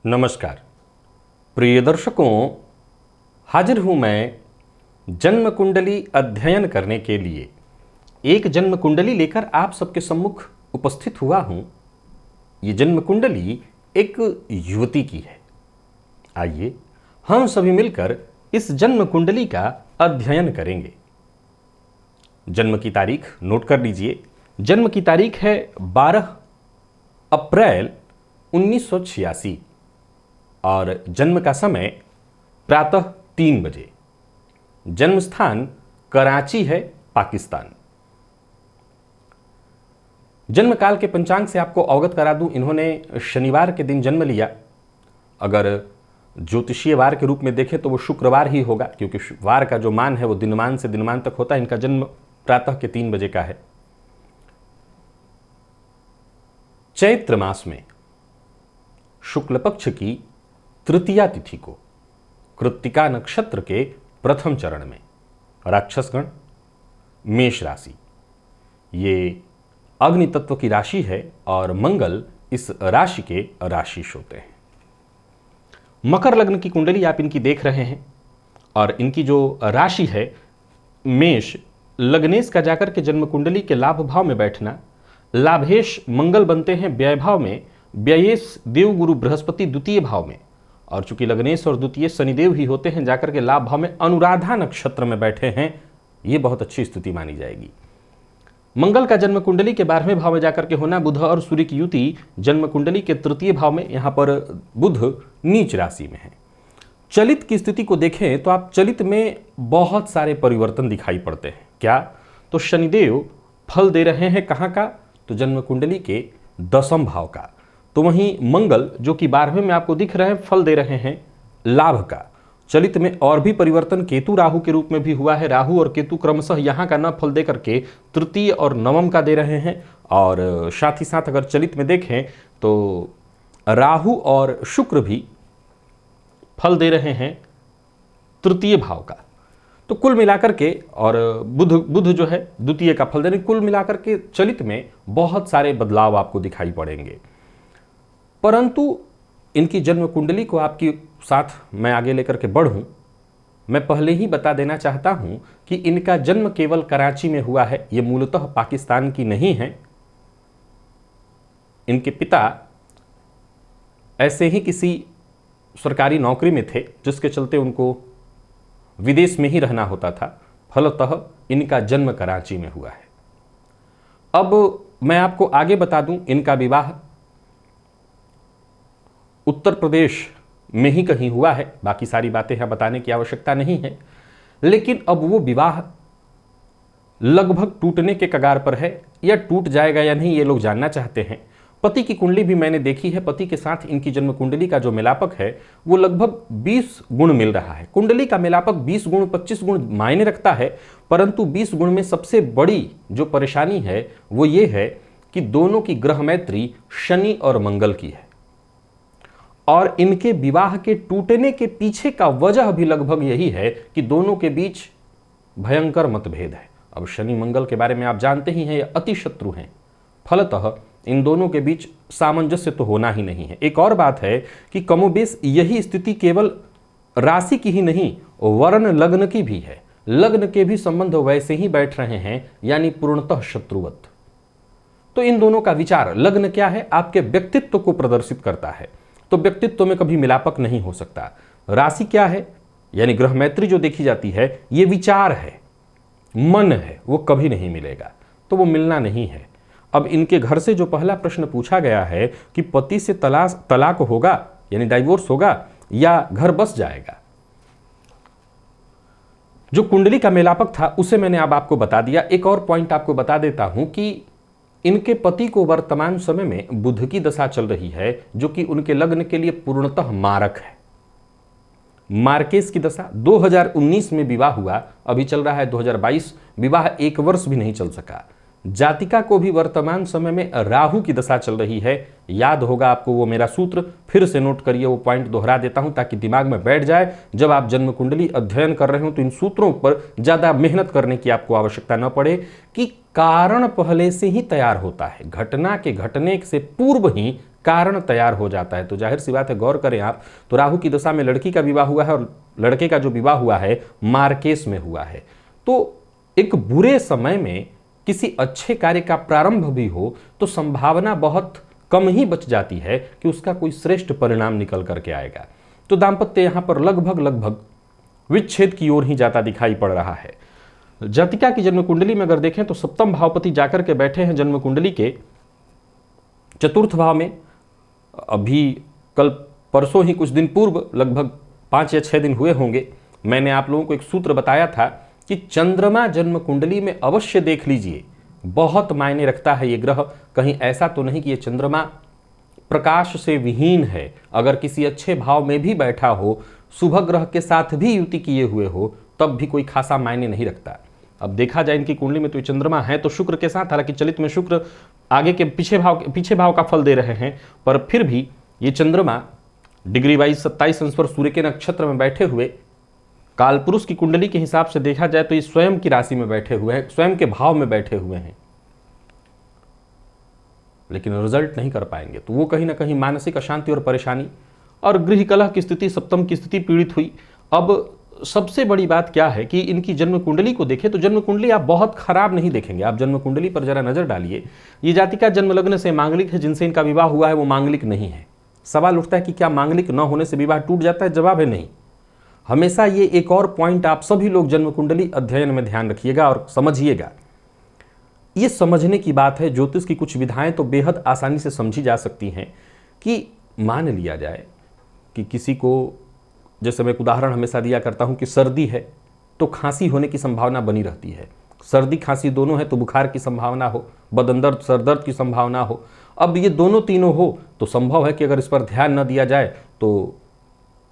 नमस्कार प्रिय दर्शकों, हाजिर हूँ मैं जन्म कुंडली अध्ययन करने के लिए। एक जन्म कुंडली लेकर आप सबके सम्मुख उपस्थित हुआ हूँ। ये जन्म कुंडली एक युवती की है। आइए हम सभी मिलकर इस जन्म कुंडली का अध्ययन करेंगे। जन्म की तारीख नोट कर लीजिए। जन्म की तारीख है 12 अप्रैल 1986 और जन्म का समय प्रातः 3 बजे। जन्म स्थान कराची है, पाकिस्तान। जन्म काल के पंचांग से आपको अवगत करा दूं, इन्होंने शनिवार के दिन जन्म लिया। अगर ज्योतिषीय वार के रूप में देखें तो वो शुक्रवार ही होगा, क्योंकि वार का जो मान है वो दिनमान से दिनमान तक होता है। इनका जन्म प्रातः के 3 बजे का है। चैत्र मास में शुक्ल पक्ष की तृतीया तिथि को कृत्तिका नक्षत्र के प्रथम चरण में राक्षसगण मेष राशि, ये अग्नि तत्व की राशि है और मंगल इस राशि के राशिश होते हैं। मकर लग्न की कुंडली आप इनकी देख रहे हैं और इनकी जो राशि है मेष, लग्नेश का जाकर के जन्म कुंडली के लाभ भाव में बैठना। लाभेश मंगल बनते हैं व्यय भाव में, व्ययेश देवगुरु बृहस्पति द्वितीय भाव में, और चूंकि लग्नेश और द्वितीय शनिदेव ही होते हैं, जाकर के लाभ भाव में अनुराधा नक्षत्र में बैठे हैं। ये बहुत अच्छी स्थिति मानी जाएगी। मंगल का जन्म कुंडली के 12वें भाव में जाकर के होना। बुध और सूर्य की युति जन्म कुंडली के तृतीय भाव में, यहां पर बुध नीच राशि में है। चलित की स्थिति को देखें तो आप चलित में बहुत सारे परिवर्तन दिखाई पड़ते हैं। क्या? तो शनिदेव फल दे रहे हैं कहां का? तो जन्म कुंडली के 10वें भाव का। तो वहीं मंगल जो कि 12वें में आपको दिख रहे हैं, फल दे रहे हैं लाभ का। चलित में और भी परिवर्तन केतु राहु के रूप में भी हुआ है। राहु और केतु क्रमशः यहाँ का न फल दे करके तृतीय और नवम का दे रहे हैं। और साथ ही साथ अगर चलित में देखें तो राहु और शुक्र भी फल दे रहे हैं तृतीय भाव का। तो कुल मिलाकर के, और बुध जो है द्वितीय का फल दे रहे, कुल मिलाकर के चलित में बहुत सारे बदलाव आपको दिखाई पड़ेंगे। परंतु इनकी जन्म कुंडली को आपके साथ मैं आगे लेकर के बढ़ूं, मैं पहले ही बता देना चाहता हूं कि इनका जन्म केवल कराची में हुआ है। ये मूलतः पाकिस्तान की नहीं है। इनके पिता ऐसे ही किसी सरकारी नौकरी में थे, जिसके चलते उनको विदेश में ही रहना होता था। फलतः इनका जन्म कराची में हुआ है। अब मैं आपको आगे बता दूं, इनका विवाह उत्तर प्रदेश में ही कहीं हुआ है। बाकी सारी बातें यहां बताने की आवश्यकता नहीं है। लेकिन अब वो विवाह लगभग टूटने के कगार पर है, या टूट जाएगा या नहीं ये लोग जानना चाहते हैं। पति की कुंडली भी मैंने देखी है। पति के साथ इनकी जन्म कुंडली का जो मिलापक है वो लगभग 20 गुण मिल रहा है। कुंडली का मिलापक 20 गुण 25 गुण मायने रखता है, परंतु 20 गुण में सबसे बड़ी जो परेशानी है वो ये है कि दोनों की ग्रह मैत्री शनि और मंगल की है। और इनके विवाह के टूटने के पीछे का वजह भी लगभग यही है कि दोनों के बीच भयंकर मतभेद है। अब शनि मंगल के बारे में आप जानते ही हैं, ये अति शत्रु हैं। फलतः इन दोनों के बीच सामंजस्य तो होना ही नहीं है। एक और बात है कि कमोबेश यही स्थिति केवल राशि की ही नहीं, वर्ण लग्न की भी है। लग्न के भी संबंध वैसे ही बैठ रहे हैं, यानी पूर्णतः शत्रुवत। तो इन दोनों का विचार, लग्न क्या है? आपके व्यक्तित्व को प्रदर्शित करता है। तो व्यक्तित्व में कभी मिलापक नहीं हो सकता। राशि क्या है? यानी ग्रह मैत्री जो देखी जाती है, ये विचार है, मन है, वो कभी नहीं मिलेगा। तो वो मिलना नहीं है। अब इनके घर से जो पहला प्रश्न पूछा गया है कि पति से तलाक होगा, यानी डाइवोर्स होगा, या घर बस जाएगा। जो कुंडली का मिलापक था उसे मैंने अब आपको बता दिया। एक और पॉइंट आपको बता देता हूं कि इनके पति को वर्तमान समय में बुध की दशा चल रही है, जो कि उनके लग्न के लिए पूर्णतः मारक है। मार्केस की दशा 2019 में विवाह हुआ, अभी चल रहा है 2022, विवाह 1 वर्ष भी नहीं चल सका। जातिका को भी वर्तमान समय में राहु की दशा चल रही है, याद होगा आपको वो मेरा सूत्र, फिर से नोट करिए, वो पॉइंट दोहरा देता हूं ताकि दिमाग में बैठ जाए। जब आप जन्म कुंडली अध्ययन कर रहे हो तो इन सूत्रों पर ज़्यादा मेहनत करने की आपको आवश्यकता न पड़े कि कारण पहले से ही तैयार होता है, घटना के घटने से पूर्व ही कारण तैयार हो जाता है। तो जाहिर सी बात है, गौर करें आप, तो राहु की दशा में लड़की का विवाह हुआ है और लड़के का जो विवाह हुआ है मार्केश में हुआ है। तो एक बुरे समय में किसी अच्छे कार्य का प्रारंभ भी हो तो संभावना बहुत कम ही बच जाती है कि उसका कोई श्रेष्ठ परिणाम निकल करके आएगा। तो दाम्पत्य यहां पर लगभग विच्छेद की ओर ही जाता दिखाई पड़ रहा है। जातिका की जन्म कुंडली में अगर देखें तो सप्तम भावपति जाकर के बैठे हैं जन्म कुंडली के चतुर्थ भाव में। अभी कल परसों ही, कुछ दिन पूर्व, लगभग 5 या 6 दिन हुए होंगे, मैंने आप लोगों को एक सूत्र बताया था कि चंद्रमा जन्म कुंडली में अवश्य देख लीजिए, बहुत मायने रखता है ये ग्रह। कहीं ऐसा तो नहीं कि ये चंद्रमा प्रकाश से विहीन है, अगर किसी अच्छे भाव में भी बैठा हो, शुभ ग्रह के साथ भी युति किए हुए हो, तब भी कोई खासा मायने नहीं रखता। अब देखा जाए इनकी कुंडली में तो ये चंद्रमा है तो शुक्र के साथ, हालांकि चलित में शुक्र आगे के पीछे भाव का फल दे रहे हैं, पर फिर भी ये चंद्रमा डिग्री वाइज 27 अंश पर सूर्य के नक्षत्र में बैठे हुए कालपुरुष की कुंडली के हिसाब से देखा जाए तो ये स्वयं की राशि में बैठे हुए हैं, स्वयं के भाव में बैठे हुए हैं, लेकिन रिजल्ट नहीं कर पाएंगे। तो वो कहीं ना कहीं मानसिक अशांति और परेशानी और गृह कलह की स्थिति, सप्तम की स्थिति पीड़ित हुई। अब सबसे बड़ी बात क्या है कि इनकी जन्म कुंडली को देखें तो जन्म कुंडली आप बहुत खराब नहीं देखेंगे। आप जन्म कुंडली पर जरा नजर डालिए, ये जातिका जन्म लग्न से मांगलिक है, जिनसे इनका विवाह हुआ है वो मांगलिक नहीं है। सवाल उठता है कि क्या मांगलिक न होने से विवाह टूट जाता है? जवाब है नहीं। हमेशा ये एक और पॉइंट आप सभी लोग जन्म कुंडली अध्ययन में ध्यान रखिएगा और समझिएगा। ये समझने की बात है, ज्योतिष की कुछ विधाएं तो बेहद आसानी से समझी जा सकती हैं कि मान लिया जाए कि किसी को, जैसे मैं एक उदाहरण हमेशा दिया करता हूं कि सर्दी है तो खांसी होने की संभावना बनी रहती है, सर्दी खांसी दोनों है तो बुखार की संभावना हो, बदन दर्द सर दर्द की संभावना हो। अब ये दोनों तीनों हो तो संभव है कि अगर इस पर ध्यान न दिया जाए तो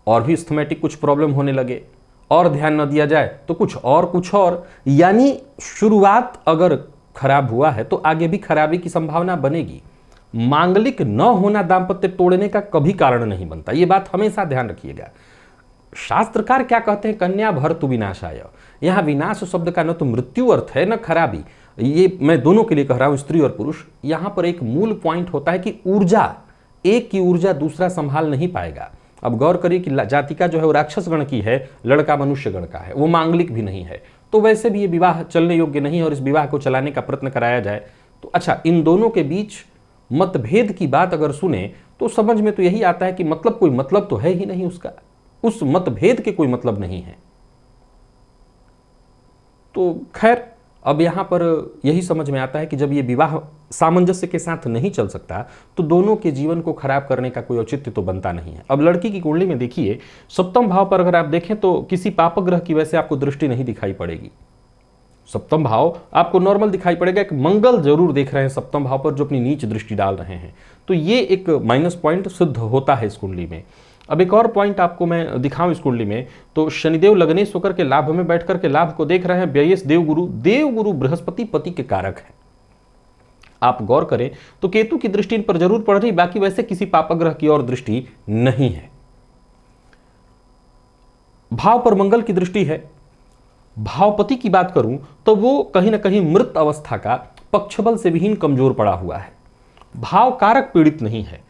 और भी स्थमेटिक कुछ प्रॉब्लम होने लगे, और ध्यान न दिया जाए तो कुछ और, यानी शुरुआत अगर खराब हुआ है तो आगे भी खराबी की संभावना बनेगी। मांगलिक न होना दाम्पत्य तोड़ने का कभी कारण नहीं बनता, ये बात हमेशा ध्यान रखिएगा। शास्त्रकार क्या कहते हैं? कन्या भर्तु विनाशाय। यहां विनाश शब्द का न तो मृत्यु अर्थ है न खराबी, ये मैं दोनों के लिए कह रहा हूं, स्त्री और पुरुष। यहां पर एक मूल पॉइंट होता है कि ऊर्जा, एक की ऊर्जा दूसरा संभाल नहीं पाएगा। अब गौर करिए कि जातिका जो है वो राक्षस गण की है, लड़का मनुष्य गण का है, वो मांगलिक भी नहीं है, तो वैसे भी ये विवाह चलने योग्य नहीं है। और इस विवाह को चलाने का प्रयत्न कराया जाए तो अच्छा, इन दोनों के बीच मतभेद की बात अगर सुने तो समझ में तो यही आता है कि मतलब कोई मतलब तो है ही नहीं उसका, उस मतभेद के कोई मतलब नहीं है। तो खैर, अब यहां पर यही समझ में आता है कि जब ये विवाह सामंजस्य के साथ नहीं चल सकता तो दोनों के जीवन को खराब करने का कोई औचित्य तो बनता नहीं है। अब लड़की की कुंडली में देखिए, सप्तम भाव पर अगर आप देखें तो किसी पापक ग्रह की वैसे आपको दृष्टि नहीं दिखाई पड़ेगी। सप्तम भाव आपको नॉर्मल दिखाई पड़ेगा, एक मंगल जरूर देख रहे हैं सप्तम भाव पर जो अपनी नीच दृष्टि डाल रहे हैं, तो ये एक माइनस पॉइंट सिद्ध होता है इस कुंडली में। अब एक और पॉइंट आपको मैं दिखाऊं इस कुंडली में, तो शनिदेव लग्नेश होकर के लाभ में बैठकर के लाभ को देख रहे हैं। व्ययेश देवगुरु बृहस्पति पति के कारक है। आप गौर करें तो केतु की दृष्टि इन पर जरूर पड़ रही, बाकी वैसे किसी पापग्रह की और दृष्टि नहीं है। भाव पर मंगल की दृष्टि है। भावपति की बात करूं तो वो कहीं ना कहीं मृत अवस्था का, पक्षबल से विहीन कमजोर पड़ा हुआ है, भाव कारक पीड़ित नहीं है,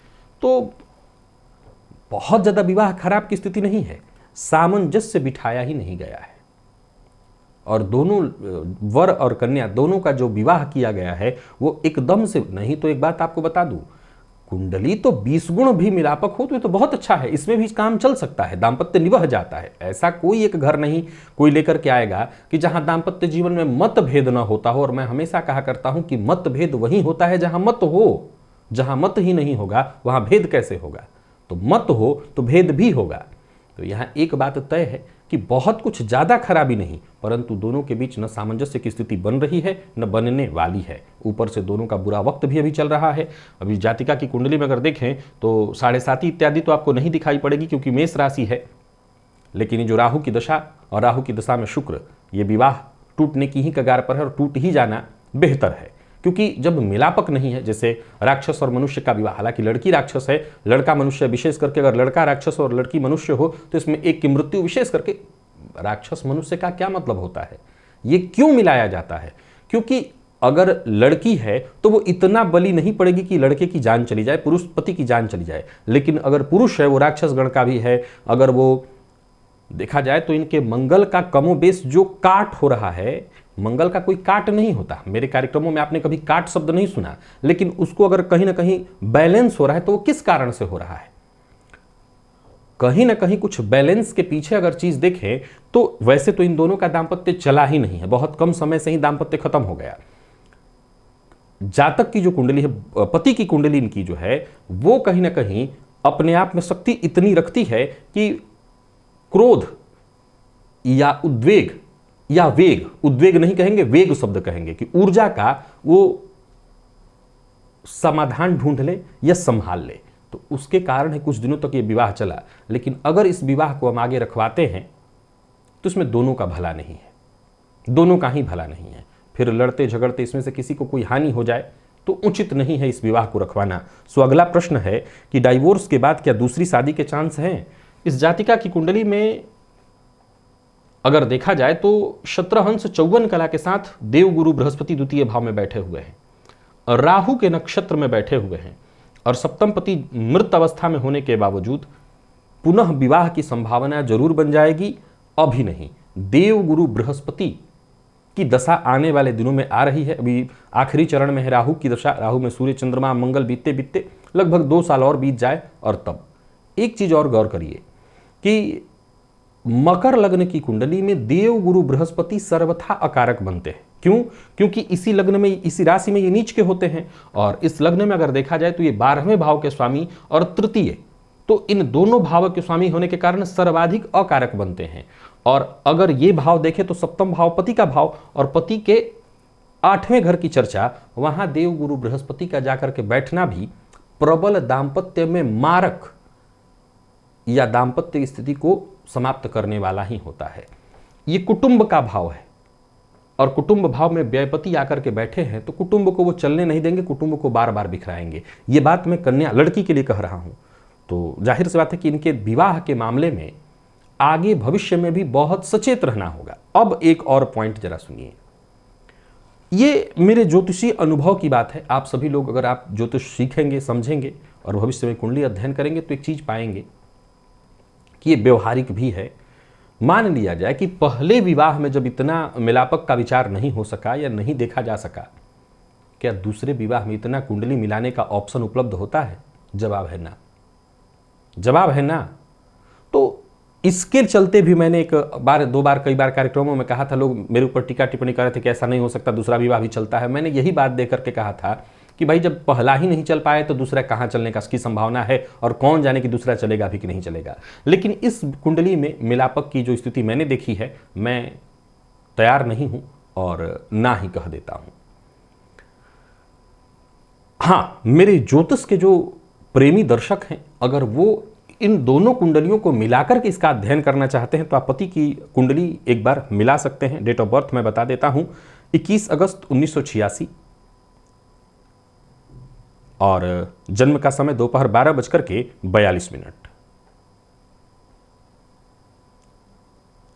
तो बहुत ज्यादा विवाह खराब की स्थिति नहीं है, सामंजस्य बिठाया ही नहीं गया है। और दोनों वर और कन्या दोनों का जो विवाह किया गया है वो एकदम से नहीं। तो एक बात आपको बता दूं, कुंडली तो 20 गुण भी मिलापक हो तो ये तो बहुत अच्छा है, इसमें भी काम चल सकता है, दाम्पत्य निभा जाता है। ऐसा कोई एक घर नहीं कोई लेकर के आएगा कि जहां दाम्पत्य जीवन में मतभेद ना होता हो। और मैं हमेशा कहा करता हूं कि मतभेद वही होता है जहां मत हो, जहां मत ही नहीं होगा वहां भेद कैसे होगा। तो मत हो तो भेद भी होगा। तो यहां एक बात तय है कि बहुत कुछ ज्यादा खराबी नहीं, परंतु दोनों के बीच न सामंजस्य की स्थिति बन रही है न बनने वाली है। ऊपर से दोनों का बुरा वक्त भी अभी चल रहा है। अभी जातिका की कुंडली में अगर देखें तो 7.5 इत्यादि तो आपको नहीं दिखाई पड़ेगी क्योंकि मेष राशि है, लेकिन ये जो राहु की दशा और राहु की दशा में शुक्र, ये विवाह टूटने की ही कगार पर है और टूट ही जाना बेहतर है। क्योंकि जब मिलापक नहीं है, जैसे राक्षस और मनुष्य का विवाह, हालांकि लड़की राक्षस है, लड़का मनुष्य, विशेष करके अगर लड़का राक्षस और लड़की मनुष्य हो तो इसमें एक की मृत्यु, विशेष करके राक्षस मनुष्य का क्या मतलब होता है, ये क्यों मिलाया जाता है? क्योंकि अगर लड़की है तो वो इतना बलि नहीं पड़ेगी कि लड़के की जान चली जाए, पुरुष पति की जान चली जाए। लेकिन अगर पुरुष है, वो राक्षस गण का भी है, अगर वो देखा जाए तो इनके मंगल का कमोबेश जो काट हो रहा है, मंगल का कोई काट नहीं होता। मेरे कार्यक्रमों में आपने कभी काट शब्द नहीं सुना, लेकिन उसको अगर कहीं ना कहीं बैलेंस हो रहा है तो वो किस कारण से हो रहा है? कहीं ना कहीं कुछ बैलेंस के पीछे अगर चीज देखें तो वैसे तो इन दोनों का दाम्पत्य चला ही नहीं है, बहुत कम समय से ही दाम्पत्य खत्म हो गया। जातक की जो कुंडली है, पति की कुंडली इनकी जो है, वो कहीं ना कहीं अपने आप में शक्ति इतनी रखती है कि क्रोध या उद्वेग या वेग, उद्वेग नहीं कहेंगे, वेग शब्द कहेंगे, कि ऊर्जा का वो समाधान ढूंढ ले या संभाल ले। तो उसके कारण है कुछ दिनों तक ये विवाह चला। लेकिन अगर इस विवाह को हम आगे रखवाते हैं तो इसमें दोनों का भला नहीं है, दोनों का ही भला नहीं है। फिर लड़ते झगड़ते इसमें से किसी को कोई हानि हो जाए तो उचित नहीं है इस विवाह को रखवाना। सो अगला प्रश्न है कि डाइवोर्स के बाद क्या दूसरी शादी के चांस हैं? इस जातिका की कुंडली में अगर देखा जाए तो शत्रहंस 54 कला के साथ देवगुरु बृहस्पति द्वितीय भाव में बैठे हुए हैं, राहु के नक्षत्र में बैठे हुए हैं, और सप्तम पति मृत अवस्था में होने के बावजूद पुनः विवाह की संभावना जरूर बन जाएगी। अभी नहीं, देवगुरु बृहस्पति की दशा आने वाले दिनों में आ रही है। अभी आखिरी चरण में है राहु की दशा, राहु में सूर्य चंद्रमा मंगल बीतते बीतते लगभग 2 साल और बीत जाए। और तब एक चीज और गौर करिए कि मकर लग्न की कुंडली में देवगुरु बृहस्पति सर्वथा अकारक बनते हैं। क्यों? क्योंकि इसी लग्न में, इसी राशि में ये नीच के होते हैं, और इस लग्न में अगर देखा जाए तो ये 12वें भाव के स्वामी और तृतीय, तो इन दोनों भाव के स्वामी होने के कारण सर्वाधिक अकारक बनते हैं। और अगर ये भाव देखें तो सप्तम भाव पति का भाव, और पति के 8वें घर की चर्चा, वहां देवगुरु बृहस्पति का जाकर के बैठना भी प्रबल दाम्पत्य में मारक या दाम्पत्य स्थिति को समाप्त करने वाला ही होता है। ये कुटुंब का भाव है, और कुटुंब भाव में व्ययपति आकर के बैठे हैं तो कुटुंब को वो चलने नहीं देंगे, कुटुंब को बार बार बिखराएंगे। ये बात मैं कन्या लड़की के लिए कह रहा हूं। तो जाहिर सी बात है कि इनके विवाह के मामले में आगे भविष्य में भी बहुत सचेत रहना होगा। अब एक और पॉइंट जरा सुनिए, ये मेरे ज्योतिषी अनुभव की बात है। आप सभी लोग अगर आप ज्योतिष सीखेंगे, समझेंगे और भविष्य में कुंडली अध्ययन करेंगे तो एक चीज पाएंगे कि ये व्यवहारिक भी है। मान लिया जाए कि पहले विवाह में जब इतना मिलापक का विचार नहीं हो सका या नहीं देखा जा सका, क्या दूसरे विवाह में इतना कुंडली मिलाने का ऑप्शन उपलब्ध होता है? जवाब है ना, जवाब है ना। तो इसके चलते भी मैंने एक बार, 2 बार, कई बार कार्यक्रमों में कहा था, लोग मेरे ऊपर टीका टिप्पणी कर रहे थे कि ऐसा नहीं हो सकता, दूसरा विवाह भी चलता है। मैंने यही बात देकर के कहा था कि भाई जब पहला ही नहीं चल पाए तो दूसरा कहाँ चलने का की संभावना है, और कौन जाने कि दूसरा चलेगा भी कि नहीं चलेगा। लेकिन इस कुंडली में मिलापक की जो स्थिति मैंने देखी है, मैं तैयार नहीं हूं और ना ही कह देता हूं। हाँ, मेरे ज्योतिष के जो प्रेमी दर्शक हैं, अगर वो इन दोनों कुंडलियों को मिलाकर के इसका अध्ययन करना चाहते हैं तो आप पति की कुंडली एक बार मिला सकते हैं। डेट ऑफ बर्थ मैं बता देता हूं, 21 अगस्त 1986, और जन्म का समय दोपहर 12:42।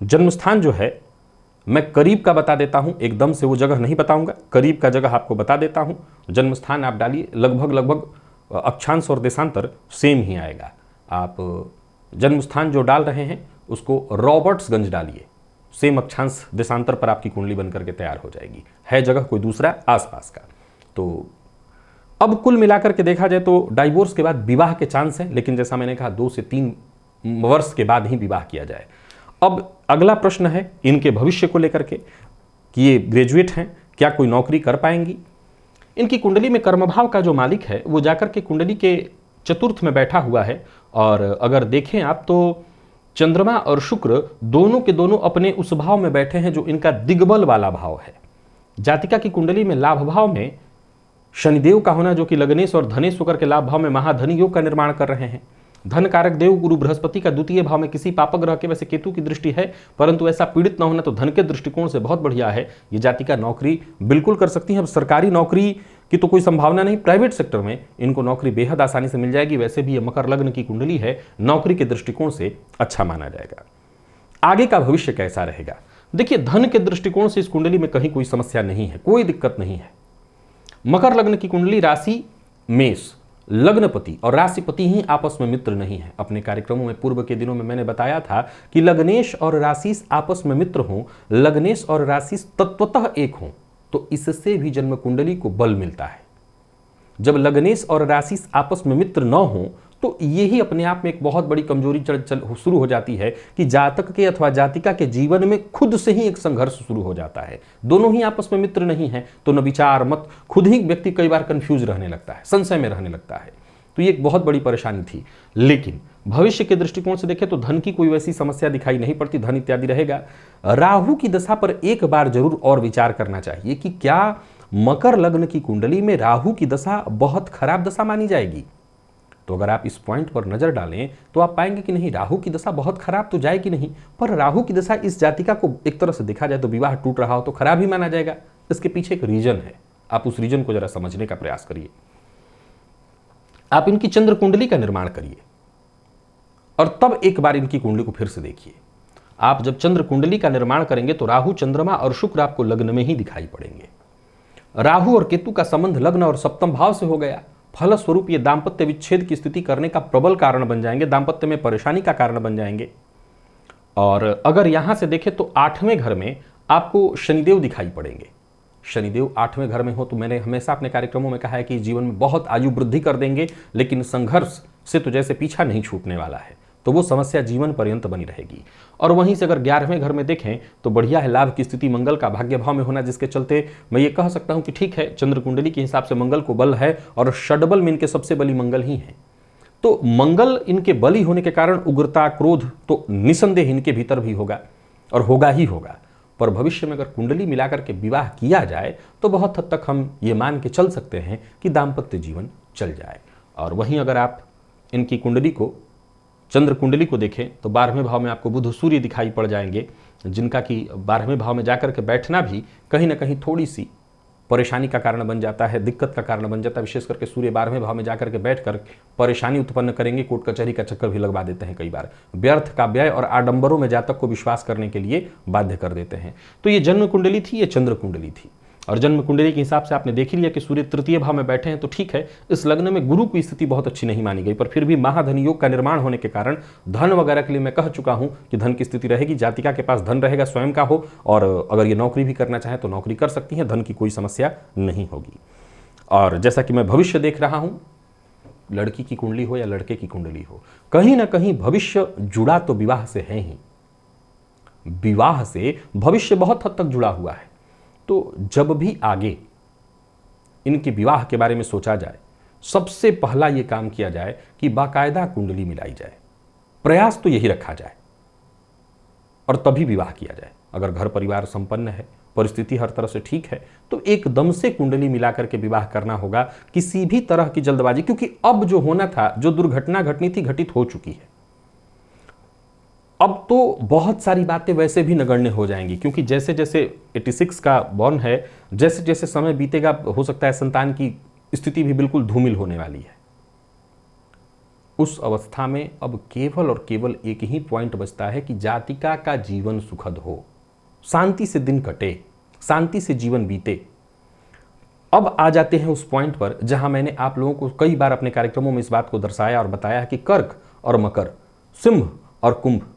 जन्म स्थान जो है मैं करीब का बता देता हूं, एकदम से वो जगह नहीं बताऊंगा, करीब का जगह आपको बता देता हूं। जन्म स्थान आप डालिए, लगभग अक्षांश और देशांतर सेम ही आएगा। आप जन्म स्थान जो डाल रहे हैं उसको रॉबर्ट्सगंज डालिए, सेम अक्षांश देशांतर पर आपकी कुंडली बन करके तैयार हो जाएगी। है जगह कोई दूसरा आसपास का। तो अब कुल मिलाकर के देखा जाए तो डाइवोर्स के बाद विवाह के चांस हैं, लेकिन जैसा मैंने कहा 2 से 3 वर्ष के बाद ही विवाह किया जाए। अब अगला प्रश्न है इनके भविष्य को लेकर के कि ये ग्रेजुएट हैं, क्या कोई नौकरी कर पाएंगी? इनकी कुंडली में कर्मभाव का जो मालिक है वो जाकर के कुंडली के चतुर्थ में बैठा हुआ है, और अगर देखें आप तो चंद्रमा और शुक्र दोनों के दोनों अपने उस भाव में बैठे हैं जो इनका दिग्बल वाला भाव है। जातिका की कुंडली में लाभ भाव में शनिदेव का होना, जो कि लग्नेश और धनेश होकर के लाभ भाव में महाधनी योग का निर्माण कर रहे हैं, धन कारक देव गुरु बृहस्पति का द्वितीय भाव में किसी पापक ग्रह के, वैसे केतु की दृष्टि है परंतु ऐसा पीड़ित न होना तो धन के दृष्टिकोण से बहुत बढ़िया है। ये जातिका नौकरी बिल्कुल कर सकती है। अब सरकारी नौकरी की तो कोई संभावना नहीं, प्राइवेट सेक्टर में इनको नौकरी बेहद आसानी से मिल जाएगी। वैसे भी ये मकर लग्न की कुंडली है, नौकरी के दृष्टिकोण से अच्छा माना जाएगा। आगे का भविष्य कैसा रहेगा? देखिए, धन के दृष्टिकोण से इस कुंडली में कहीं कोई समस्या नहीं है, कोई दिक्कत नहीं है। मकर लग्न की कुंडली, राशि मेष, लग्नपति और राशिपति ही आपस में मित्र नहीं है। अपने कार्यक्रमों में पूर्व के दिनों में मैंने बताया था कि लग्नेश और राशिस आपस में मित्र हों, लग्नेश और राशिस तत्वतः एक हों तो इससे भी जन्म कुंडली को बल मिलता है। जब लग्नेश और राशिस आपस में मित्र न हों तो यही अपने आप में एक बहुत बड़ी कमजोरी शुरू हो जाती है कि जातक के अथवा जातिका के जीवन में खुद से ही एक संघर्ष शुरू हो जाता है। दोनों ही आपस में मित्र नहीं है तो न विचार मत, खुद ही व्यक्ति कई बार कंफ्यूज रहने लगता है, संशय में रहने लगता है। तो ये एक बहुत बड़ी परेशानी थी। लेकिन भविष्य के दृष्टिकोण से देखें तो धन की कोई वैसी समस्या दिखाई नहीं पड़ती, धन इत्यादि रहेगा। राहु की दशा पर एक बार जरूर और विचार करना चाहिए कि क्या मकर लग्न की कुंडली में राहु की दशा बहुत खराब दशा मानी जाएगी। तो अगर आप इस पॉइंट पर नजर डालें तो आप पाएंगे कि नहीं, राहु की दशा बहुत खराब तो जाएगी नहीं, पर राहु की दशा इस जातिका को एक तरह से देखा जाए तो विवाह टूट रहा हो तो खराब ही माना जाएगा। इसके पीछे एक रीजन है, आप उस रीजन को जरा समझने का प्रयास करिए। आप इनकी चंद्र कुंडली का निर्माण करिए और तब एक बार इनकी कुंडली को फिर से देखिए। आप जब चंद्र कुंडली का निर्माण करेंगे तो राहु, चंद्रमा और शुक्र आपको लग्न में ही दिखाई पड़ेंगे। राहु और केतु का संबंध लग्न और सप्तम भाव से हो गया, फलस्वरूप ये दाम्पत्य विच्छेद की स्थिति करने का प्रबल कारण बन जाएंगे, दाम्पत्य में परेशानी का कारण बन जाएंगे। और अगर यहां से देखें तो 8वें घर में आपको शनिदेव दिखाई पड़ेंगे। शनिदेव 8वें घर में हो तो मैंने हमेशा अपने कार्यक्रमों में कहा है कि जीवन में बहुत आयु वृद्धि कर देंगे, लेकिन संघर्ष से तो जैसे पीछा नहीं छूटने वाला है, तो वो समस्या जीवन पर्यंत बनी रहेगी। और वहीं से अगर 11वें घर में देखें तो बढ़िया है, लाभ की स्थिति मंगल का भाग्य भाव में होना, जिसके चलते मैं ये कह सकता हूं कि ठीक है, चंद्र कुंडली के हिसाब से मंगल को बल है और षडबल में इनके सबसे बली मंगल ही है। तो मंगल इनके बली होने के कारण उग्रता, क्रोध तो निसंदेह इनके भीतर भी होगा और होगा ही होगा। पर भविष्य में अगर कुंडली मिलाकर के विवाह किया जाए तो बहुत हद तक हम ये मान के चल सकते हैं कि दाम्पत्य जीवन चल जाए। और वहीं अगर आप इनकी कुंडली को, चंद्र कुंडली को देखें तो 12वें भाव में आपको बुध सूर्य दिखाई पड़ जाएंगे, जिनका कि 12वें भाव में जाकर के बैठना भी कहीं ना कहीं थोड़ी सी परेशानी का कारण बन जाता है, दिक्कत का कारण बन जाता है। विशेष करके सूर्य 12वें भाव में जाकर के बैठकर परेशानी उत्पन्न करेंगे, कोर्ट कचहरी का चक्कर भी लगवा देते हैं, कई बार व्यर्थ का व्यय और आडंबरों में जातक को विश्वास करने के लिए बाध्य कर देते हैं। तो ये जन्म कुंडली थी, ये चंद्र कुंडली थी। और जन्म कुंडली के हिसाब से आपने देख लिया कि सूर्य तृतीय भाव में बैठे हैं तो ठीक है, इस लग्न में गुरु की स्थिति बहुत अच्छी नहीं मानी गई, पर फिर भी महाधन योग का निर्माण होने के कारण धन वगैरह के लिए मैं कह चुका हूं कि धन की स्थिति रहेगी। जातिका के पास धन रहेगा, स्वयं का हो, और अगर ये नौकरी भी करना चाहे तो नौकरी कर सकती है, धन की कोई समस्या नहीं होगी। और जैसा कि मैं भविष्य देख रहा हूं, लड़की की कुंडली हो या लड़के की कुंडली हो, कहीं ना कहीं भविष्य जुड़ा तो विवाह से है ही, विवाह से भविष्य बहुत हद तक जुड़ा हुआ है। तो जब भी आगे इनके विवाह के बारे में सोचा जाए, सबसे पहला यह काम किया जाए कि बाकायदा कुंडली मिलाई जाए, प्रयास तो यही रखा जाए और तभी विवाह किया जाए। अगर घर परिवार संपन्न है, परिस्थिति हर तरह से ठीक है, तो एकदम से कुंडली मिलाकर के विवाह करना होगा, किसी भी तरह की जल्दबाजी, क्योंकि अब जो होना था, जो दुर्घटना घटनी थी, घटित हो चुकी है। अब तो बहुत सारी बातें वैसे भी नगण्य हो जाएंगी, क्योंकि जैसे जैसे 86 का बॉर्न है, जैसे जैसे समय बीतेगा हो सकता है संतान की स्थिति भी बिल्कुल धूमिल होने वाली है। उस अवस्था में अब केवल और केवल एक ही पॉइंट बचता है कि जातिका का जीवन सुखद हो, शांति से दिन कटे, शांति से जीवन बीते। अब आ जाते हैं उस पॉइंट पर जहां मैंने आप लोगों को कई बार अपने कार्यक्रमों में इस बात को दर्शाया और बताया है कि कर्क और मकर, सिंह और कुंभ,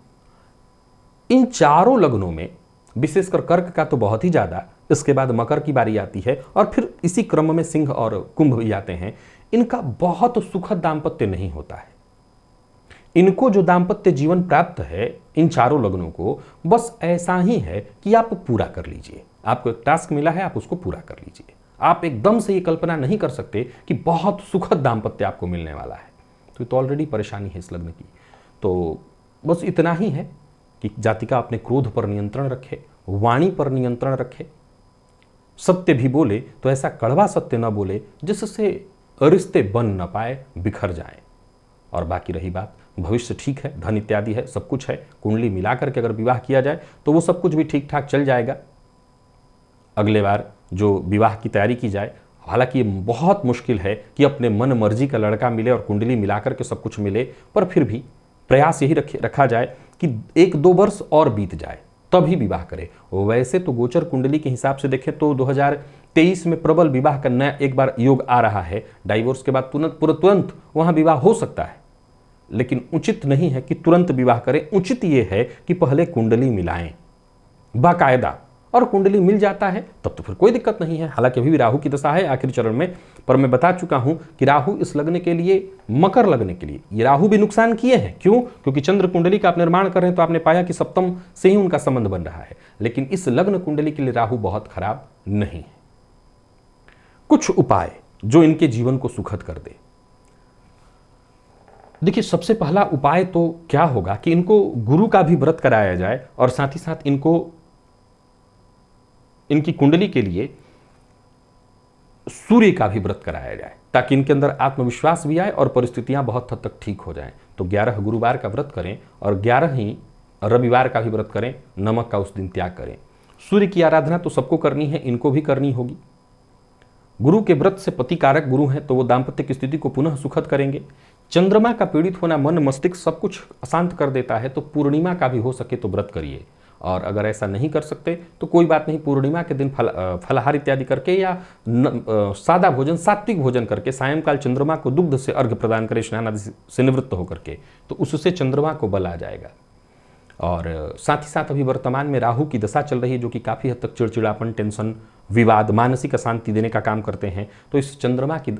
इन चारों लग्नों में, विशेषकर कर्क का तो बहुत ही ज्यादा, इसके बाद मकर की बारी आती है और फिर इसी क्रम में सिंह और कुंभ भी आते हैं। इनका बहुत सुखद दाम्पत्य नहीं होता है। इनको जो दाम्पत्य जीवन प्राप्त है, इन चारों लग्नों को, बस ऐसा ही है कि आप पूरा कर लीजिए। आपको एक टास्क मिला है, आप उसको पूरा कर लीजिए। आप एकदम से ये कल्पना नहीं कर सकते कि बहुत सुखद दाम्पत्य आपको मिलने वाला है। तो ये तो ऑलरेडी परेशानी है इस लग्न की। तो बस इतना ही है कि जातिका अपने क्रोध पर नियंत्रण रखे, वाणी पर नियंत्रण रखे, सत्य भी बोले तो ऐसा कड़वा सत्य न बोले जिससे रिश्ते बन न पाए, बिखर जाए। और बाकी रही बात, भविष्य ठीक है, धन इत्यादि है, सब कुछ है, कुंडली मिलाकर के अगर विवाह किया जाए तो वो सब कुछ भी ठीक ठाक चल जाएगा। अगले बार जो विवाह की तैयारी की जाए, हालांकि ये बहुत मुश्किल है कि अपने मन मर्जी का लड़का मिले और कुंडली मिलाकर के सब कुछ मिले, पर फिर भी प्रयास यही रखा जाए कि 1-2 वर्ष और बीत जाए तभी विवाह करें। वैसे तो गोचर कुंडली के हिसाब से देखें तो 2023 में प्रबल विवाह का नया एक बार योग आ रहा है। डाइवोर्स के बाद तुरंत वहां विवाह हो सकता है, लेकिन उचित नहीं है कि तुरंत विवाह करें। उचित यह है कि पहले कुंडली मिलाएं बाकायदा, और कुंडली मिल जाता है तब तो फिर कोई दिक्कत नहीं है। हालांकि अभी भी राहु की दशा है आखिरी चरण में, पर मैं बता चुका हूं कि राहु इस लग्न के लिए, मकर लग्न के लिए, ये राहु भी नुकसान किए हैं। क्यों? क्योंकि चंद्र कुंडली का आप निर्माण कर रहे हैं तो आपने पाया कि सप्तम से ही उनका संबंध बन रहा है, लेकिन इस लग्न कुंडली के लिए राहु बहुत खराब नहीं है। कुछ उपाय जो इनके जीवन को सुखद कर दे। देखिए, सबसे पहला उपाय तो क्या होगा कि इनको गुरु का भी व्रत कराया जाए और साथ ही साथ इनको इनकी कुंडली के लिए सूर्य का भी व्रत कराया जाए, ताकि इनके अंदर आत्मविश्वास भी आए और परिस्थितियां बहुत हद तक ठीक हो जाएं। तो 11 गुरुवार का व्रत करें और 11 ही रविवार का भी व्रत करें, नमक का उस दिन त्याग करें। सूर्य की आराधना तो सबको करनी है, इनको भी करनी होगी। गुरु के व्रत से पति कारक गुरु हैं तो वो दाम्पत्य की स्थिति को पुनः सुखद करेंगे। चंद्रमा का पीड़ित होना मन मस्तिष्क सब कुछ अशांत कर देता है, तो पूर्णिमा का भी हो सके तो व्रत करिए। और अगर ऐसा नहीं कर सकते तो कोई बात नहीं, पूर्णिमा के दिन फलाहार इत्यादि करके या सादा भोजन, सात्विक भोजन करके सायंकाल चंद्रमा को दुग्ध से अर्घ्य प्रदान करें, स्नान आदि से निवृत्त होकर के, तो उससे चंद्रमा को बल आ जाएगा। और साथ ही साथ अभी वर्तमान में राहु की दशा चल रही है, जो कि काफ़ी हद तक चिड़चिड़ापन, टेंशन, विवाद, मानसिक अशांति देने का काम करते हैं। तो इस चंद्रमा की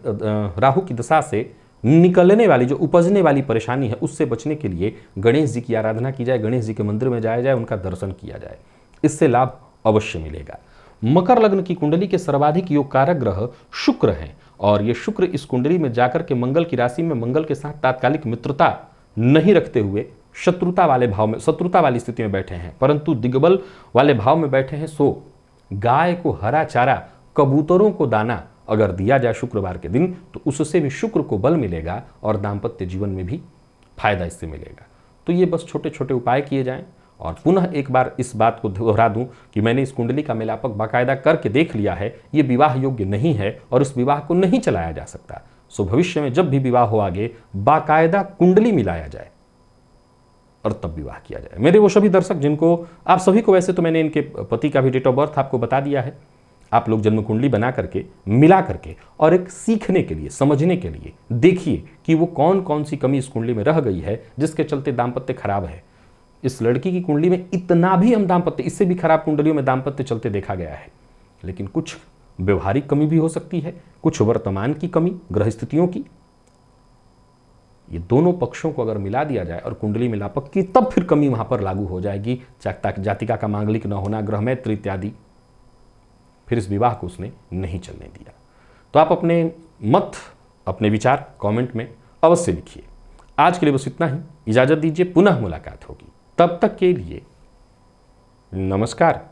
राहु की दशा से निकलने वाली, जो उपजने वाली परेशानी है, उससे बचने के लिए गणेश जी की आराधना की जाए, गणेश जी के मंदिर में जाया जाए, उनका दर्शन किया जाए, इससे लाभ अवश्य मिलेगा। मकर लग्न की कुंडली के सर्वाधिक योग कारक ग्रह शुक्र हैं, और ये शुक्र इस कुंडली में जाकर के मंगल की राशि में मंगल के साथ तात्कालिक मित्रता नहीं रखते हुए शत्रुता वाले भाव में, शत्रुता वाली स्थिति में बैठे हैं, परंतु दिग्बल वाले भाव में बैठे हैं। सो गाय को हरा चारा, कबूतरों को दाना अगर दिया जाए शुक्रवार के दिन, तो उससे भी शुक्र को बल मिलेगा और दाम्पत्य जीवन में भी फायदा इससे मिलेगा। तो ये बस छोटे छोटे उपाय किए जाएं। और पुनः एक बार इस बात को दोहरा दूं कि मैंने इस कुंडली का मिलापक बाकायदा करके देख लिया है, ये विवाह योग्य नहीं है और इस विवाह को नहीं चलाया जा सकता। सो भविष्य में जब भी विवाह हो आगे, बाकायदा कुंडली मिलाया जाए और तब विवाह किया जाए। मेरे वो सभी दर्शक जिनको, आप सभी को वैसे तो मैंने इनके पति का भी डेट ऑफ बर्थ आपको बता दिया है, आप लोग जन्म कुंडली बना करके, मिला करके, और एक सीखने के लिए, समझने के लिए देखिए कि वो कौन कौन सी कमी इस कुंडली में रह गई है जिसके चलते दाम्पत्य खराब है। इस लड़की की कुंडली में इतना भी हम दाम्पत्य, इससे भी खराब कुंडलियों में दाम्पत्य चलते देखा गया है, लेकिन कुछ व्यवहारिक कमी भी हो सकती है, कुछ वर्तमान की कमी, ग्रह स्थितियों की। ये दोनों पक्षों को अगर मिला दिया जाए और कुंडली मिलापक की, तब फिर कमी वहां पर लागू हो जाएगी। जातिका का मांगलिक न होना, ग्रह मैत्र इत्यादि, फिर इस विवाह को उसने नहीं चलने दिया। तो आप अपने मत, अपने विचार कमेंट में अवश्य लिखिए। आज के लिए बस इतना ही, इजाजत दीजिए, पुनः मुलाकात होगी। तब तक के लिए नमस्कार।